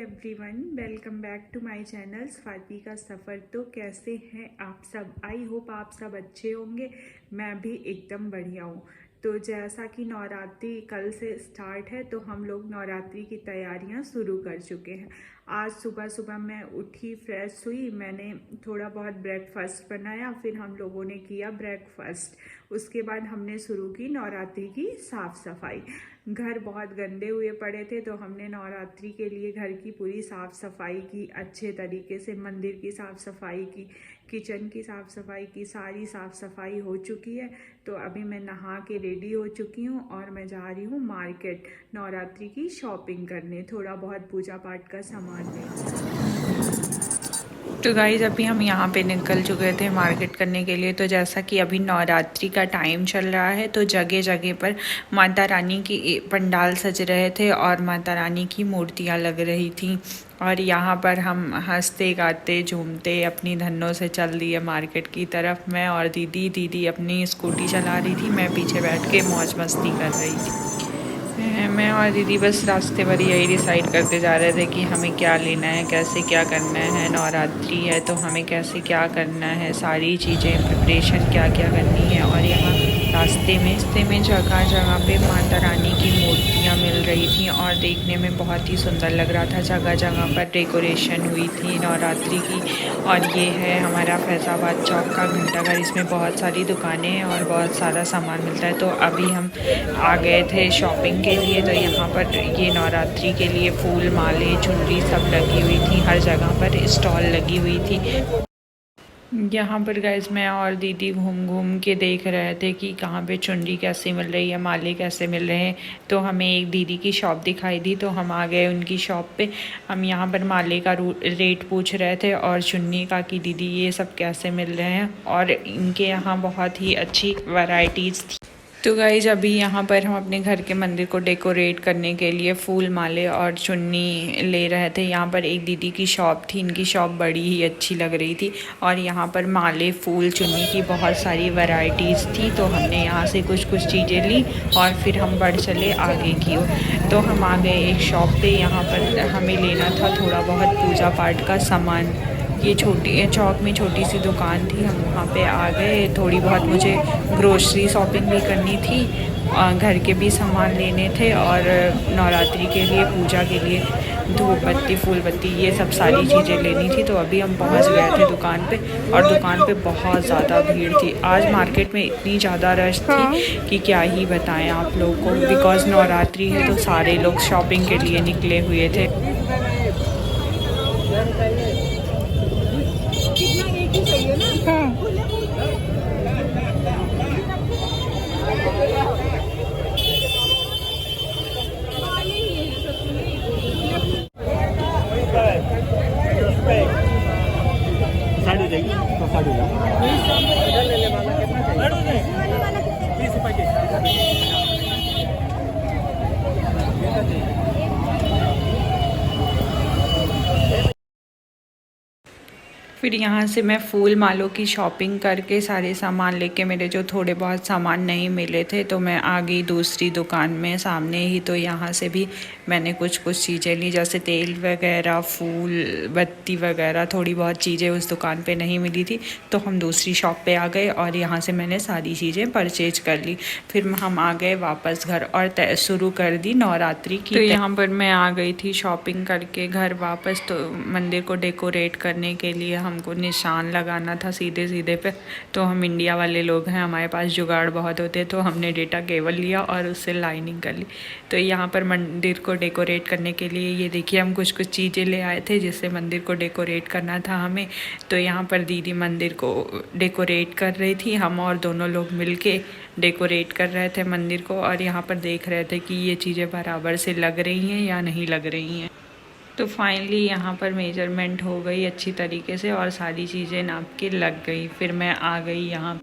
Everyone, welcome back to my channel Swati का सफ़र। तो कैसे हैं आप सब? आई होप आप सब अच्छे होंगे। मैं भी एकदम बढ़िया हूँ। तो जैसा कि नवरात्रि कल से स्टार्ट है, तो हम लोग नवरात्रि की तैयारियां शुरू कर चुके हैं। आज सुबह सुबह मैं उठी, फ्रेश हुई, मैंने थोड़ा बहुत ब्रेकफास्ट बनाया, फिर हम लोगों ने किया ब्रेकफास्ट। उसके बाद हमने शुरू की नवरात्रि की साफ़ सफाई। घर बहुत गंदे हुए पड़े थे, तो हमने नवरात्रि के लिए घर की पूरी साफ़ सफाई की अच्छे तरीके से। मंदिर की साफ़ सफाई की, किचन की साफ़ सफाई की, सारी साफ़ सफाई हो चुकी है। तो अभी मैं नहा के रेडी हो चुकी हूँ और मैं जा रही हूँ मार्केट नवरात्रि की शॉपिंग करने, थोड़ा बहुत पूजा पाठ का सामान लेने। तो गाइज अभी हम यहाँ पे निकल चुके थे मार्केट करने के लिए। तो जैसा कि अभी नवरात्रि का टाइम चल रहा है, तो जगह जगह पर माता रानी की पंडाल सज रहे थे और माता रानी की मूर्तियाँ लग रही थी। और यहाँ पर हम हंसते गाते झूमते अपनी धनों से चल दिए मार्केट की तरफ। मैं और दीदी अपनी स्कूटी चला रही थी, मैं पीछे बैठ के मौज मस्ती कर रही थी। मैं और दीदी बस रास्ते भर यही डिसाइड करते जा रहे थे कि हमें क्या लेना है, कैसे क्या करना है। नवरात्रि है तो हमें कैसे क्या करना है, सारी चीज़ें प्रिपरेशन क्या क्या करनी है। और यहाँ रास्ते में जगह जगह पे माता रानी की मूर्तियाँ मिल रही थी और देखने में बहुत ही सुंदर लग रहा था। जगह जगह पर डेकोरेशन हुई थी नवरात्रि की। और ये है हमारा फैज़ाबाद चौक का घंटाघर। इसमें बहुत सारी दुकानें हैं और बहुत सारा सामान मिलता है। तो अभी हम आ गए थे शॉपिंग के लिए। तो यहाँ पर ये नवरात्रि के लिए फूल, माले, चुनरी सब लगी हुई थी। हर जगह पर स्टॉल लगी हुई थी। यहाँ पर गाइस मैं और दीदी घूम घूम के देख रहे थे कि कहाँ पे चुनरी कैसे मिल रही है, माले कैसे मिल रहे हैं। तो हमें एक दीदी की शॉप दिखाई दी, तो हम आ गए उनकी शॉप पे। हम यहाँ पर माले का रेट पूछ रहे थे और चुन्नी का कि दीदी ये सब कैसे मिल रहे हैं। और इनके यहाँ बहुत ही अच्छी वैरायटीज़ थी। तो गाइज अभी यहाँ पर हम अपने घर के मंदिर को डेकोरेट करने के लिए फूल, माले और चुन्नी ले रहे थे। यहाँ पर एक दीदी की शॉप थी, इनकी शॉप बड़ी ही अच्छी लग रही थी और यहाँ पर माले, फूल, चुन्नी की बहुत सारी वैरायटीज़ थी। तो हमने यहाँ से कुछ चीज़ें ली और फिर हम बढ़ चले आगे की ओर। तो हम आ गए एक शॉप पे। यहाँ पर हमें लेना था थोड़ा बहुत पूजा पाठ का सामान। ये छोटी चौक में छोटी सी दुकान थी, हम वहाँ पे आ गए। थोड़ी बहुत मुझे ग्रोसरी शॉपिंग भी करनी थी, घर के भी सामान लेने थे और नवरात्रि के लिए, पूजा के लिए धूप बत्ती, फूल बत्ती, ये सब सारी चीज़ें लेनी थी। तो अभी हम पहुँच गए थे दुकान पे और दुकान पे बहुत ज़्यादा भीड़ थी। आज मार्केट में इतनी ज़्यादा रश थी कि क्या ही बताएं आप लोग को। बिकॉज़ नवरात्रि है तो सारे लोग शॉपिंग के लिए निकले हुए थे। फिर यहाँ से मैं फूल मालों की शॉपिंग करके सारे सामान लेके, मेरे जो थोड़े बहुत सामान नहीं मिले थे, तो मैं आ गई दूसरी दुकान में सामने ही। तो यहाँ से भी मैंने कुछ चीज़ें ली, जैसे तेल वगैरह, फूल बत्ती वगैरह। थोड़ी बहुत चीज़ें उस दुकान पे नहीं मिली थी, तो हम दूसरी शॉप पे आ गए और यहाँ से मैंने सारी चीज़ें परचेज कर ली। फिर हम आ गए वापस घर और शुरू कर दी नवरात्रि की। तो यहाँ पर मैं आ गई थी शॉपिंग करके घर वापस। तो मंदिर को डेकोरेट करने के लिए हमको निशान लगाना था सीधे सीधे पे। तो हम इंडिया वाले लोग हैं, हमारे पास जुगाड़ बहुत होते, तो हमने डेटा केबल लिया और उससे लाइनिंग कर ली। तो यहाँ पर मंदिर को डेकोरेट करने के लिए ये देखिए हम कुछ चीज़ें ले आए थे जिससे मंदिर को डेकोरेट करना था हमें। तो यहाँ पर दीदी मंदिर को डेकोरेट कर रही थी, हम और दोनों लोग मिलके डेकोरेट कर रहे थे मंदिर को। और यहाँ पर देख रहे थे कि ये चीज़ें बराबर से लग रही हैं या नहीं लग रही हैं। तो फाइनली यहाँ पर मेजरमेंट हो गई अच्छी तरीके से और सारी चीज़ें नाप के लग गई। फिर मैं आ गई यहाँ।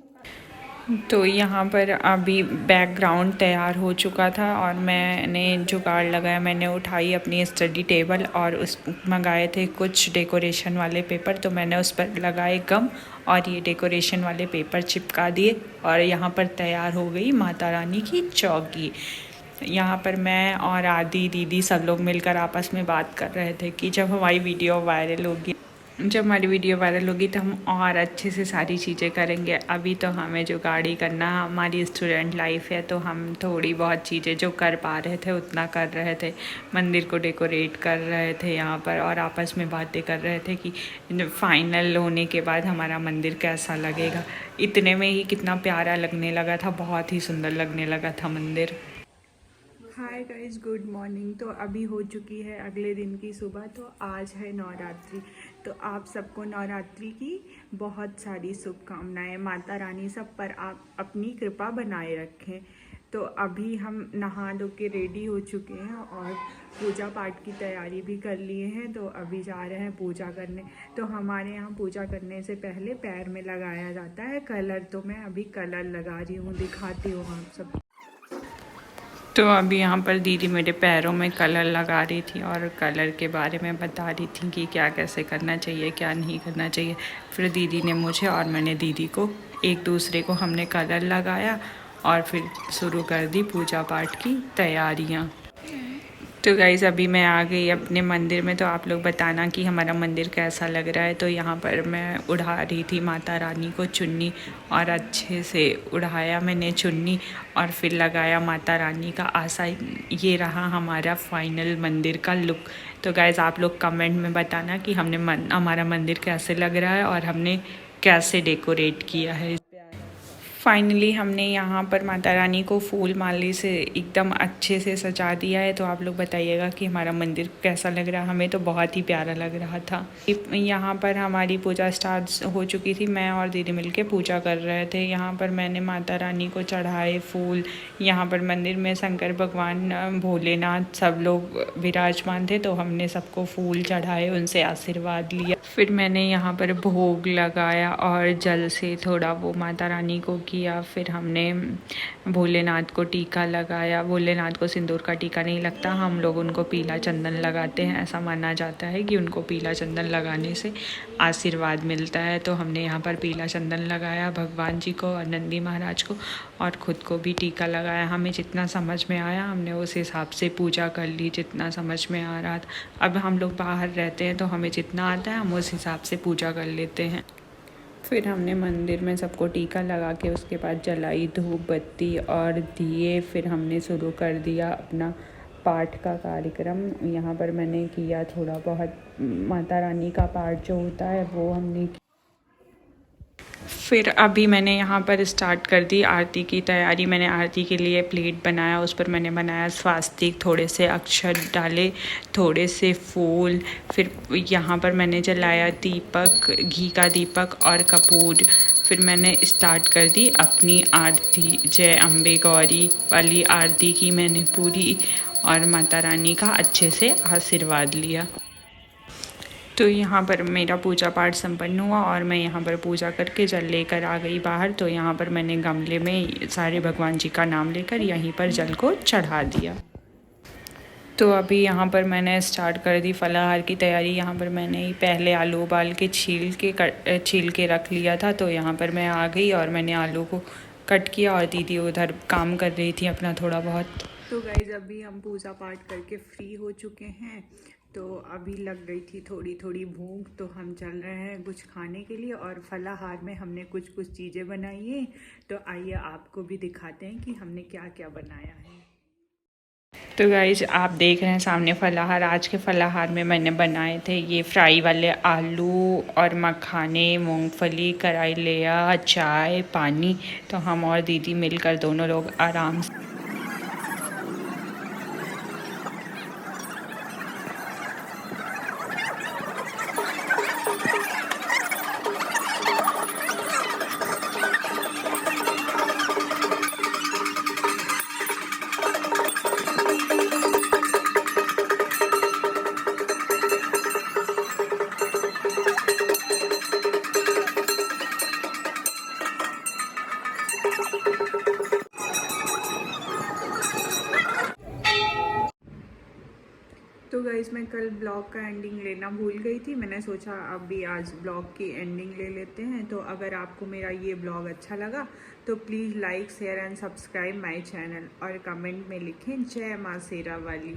तो यहाँ पर अभी बैकग्राउंड तैयार हो चुका था और मैंने जुगाड़ लगाया। मैंने उठाई अपनी स्टडी टेबल और उस मंगाए थे कुछ डेकोरेशन वाले पेपर। तो मैंने उस पर लगाए गम और ये डेकोरेशन वाले पेपर चिपका दिए और यहाँ पर तैयार हो गई माता रानी की चौकी। यहाँ पर मैं और आदि दीदी सब लोग मिलकर आपस में बात कर रहे थे कि जब हमारी वीडियो वायरल होगी तो हम और अच्छे से सारी चीज़ें करेंगे। अभी तो हमें जो गाड़ी करना, हमारी स्टूडेंट लाइफ है, तो हम थोड़ी बहुत चीज़ें जो कर पा रहे थे उतना कर रहे थे। मंदिर को डेकोरेट कर रहे थे यहाँ पर और आपस में बातें कर रहे थे कि फाइनल होने के बाद हमारा मंदिर कैसा लगेगा। इतने में ही कितना प्यारा लगने लगा था, बहुत ही सुंदर लगने लगा था मंदिर। Hi guys, good morning. तो अभी हो चुकी है अगले दिन की सुबह। तो आज है नवरात्रि, तो आप सबको नवरात्रि की बहुत सारी शुभकामनाएं। माता रानी सब पर आप अपनी कृपा बनाए रखें। तो अभी हम नहा धो के रेडी हो चुके हैं और पूजा पाठ की तैयारी भी कर लिए हैं। तो अभी जा रहे हैं पूजा करने। तो हमारे यहाँ पूजा करने से पहले पैर में लगाया जाता है कलर। तो मैं अभी कलर लगा रही हूँ, दिखाती हूँ आप सब। तो अभी यहाँ पर दीदी मेरे पैरों में कलर लगा रही थी और कलर के बारे में बता रही थी कि क्या कैसे करना चाहिए, क्या नहीं करना चाहिए। फिर दीदी ने मुझे और मैंने दीदी को, एक दूसरे को हमने कलर लगाया और फिर शुरू कर दी पूजा पाठ की तैयारियाँ। तो गाइज़ अभी मैं आ गई अपने मंदिर में। तो आप लोग बताना कि हमारा मंदिर कैसा लग रहा है। तो यहाँ पर मैं उड़ा रही थी माता रानी को चुन्नी और अच्छे से उड़ाया मैंने चुन्नी और फिर लगाया माता रानी का आसा। ये रहा हमारा फाइनल मंदिर का लुक। तो गाइज़ आप लोग कमेंट में बताना कि हमारा मंदिर कैसे लग रहा है और हमने कैसे डेकोरेट किया है। फाइनली हमने यहाँ पर माता रानी को फूल माले से एकदम अच्छे से सजा दिया है। तो आप लोग बताइएगा कि हमारा मंदिर कैसा लग रहा है। हमें तो बहुत ही प्यारा लग रहा था। यहाँ पर हमारी पूजा स्टार्ट हो चुकी थी। मैं और दीदी मिलके पूजा कर रहे थे। यहाँ पर मैंने माता रानी को चढ़ाए फूल। यहाँ पर मंदिर में शंकर भगवान, भोलेनाथ सब लोग विराजमान थे। तो हमने सबको फूल चढ़ाए, उनसे आशीर्वाद लिया। फिर मैंने यहाँ पर भोग लगाया और जल से थोड़ा वो माता रानी को किया। फिर हमने भोलेनाथ को टीका लगाया। भोलेनाथ को सिंदूर का टीका नहीं लगता, हम लोग उनको पीला चंदन लगाते हैं। ऐसा माना जाता है कि उनको पीला चंदन लगाने से आशीर्वाद मिलता है। तो हमने यहाँ पर पीला चंदन लगाया भगवान जी को और नंदी महाराज को, और ख़ुद को भी टीका लगाया। हमें जितना समझ में आया हमने उस हिसाब से पूजा कर ली, जितना समझ में आ रहा था। अब हम लोग बाहर रहते हैं तो हमें जितना आता है हम उस हिसाब से पूजा कर लेते हैं। फिर हमने मंदिर में सबको टीका लगा के उसके बाद जलाई धूप बत्ती और दिए। फिर हमने शुरू कर दिया अपना पाठ का कार्यक्रम। यहाँ पर मैंने किया थोड़ा बहुत माता रानी का पाठ जो होता है वो हमने। फिर अभी मैंने यहाँ पर स्टार्ट कर दी आरती की तैयारी। मैंने आरती के लिए प्लेट बनाया, उस पर मैंने बनाया स्वास्तिक, थोड़े से अक्षत डाले, थोड़े से फूल। फिर यहाँ पर मैंने जलाया दीपक, घी का दीपक और कपूर। फिर मैंने स्टार्ट कर दी अपनी आरती। जय अम्बे गौरी वाली आरती की मैंने पूरी और माता रानी का अच्छे से आशीर्वाद लिया। तो यहाँ पर मेरा पूजा पाठ संपन्न हुआ और मैं यहाँ पर पूजा करके जल लेकर आ गई बाहर। तो यहाँ पर मैंने गमले में सारे भगवान जी का नाम लेकर यहीं पर जल को चढ़ा दिया। तो अभी यहाँ पर मैंने स्टार्ट कर दी फलाहार की तैयारी। यहाँ पर मैंने पहले आलू उबाल के छील के रख लिया था। तो यहाँ पर मैं आ गई और मैंने आलू को कट किया और दीदी उधर काम कर रही थी अपना थोड़ा बहुत। तो गाइज अभी हम पूजा पाठ करके फ्री हो चुके हैं। तो अभी लग गई थी थोड़ी थोड़ी भूख, तो हम चल रहे हैं कुछ खाने के लिए। और फलाहार में हमने कुछ चीज़ें बनाई हैं। तो आइए आपको भी दिखाते हैं कि हमने क्या क्या बनाया है। तो गाइज आप देख रहे हैं सामने फलाहार। आज के फलाहार में मैंने बनाए थे ये फ्राई वाले आलू और मखाने, मूंगफली, करेला, चाय, पानी। तो हम और दीदी मिलकर दोनों लोग आराम से। तो गाइस मैं कल ब्लॉग का एंडिंग लेना भूल गई थी, मैंने सोचा अभी आज ब्लॉग की एंडिंग ले लेते हैं। तो अगर आपको मेरा ये ब्लॉग अच्छा लगा तो please like share and subscribe my channel और कमेंट में लिखें जय माँ शेरा वाली।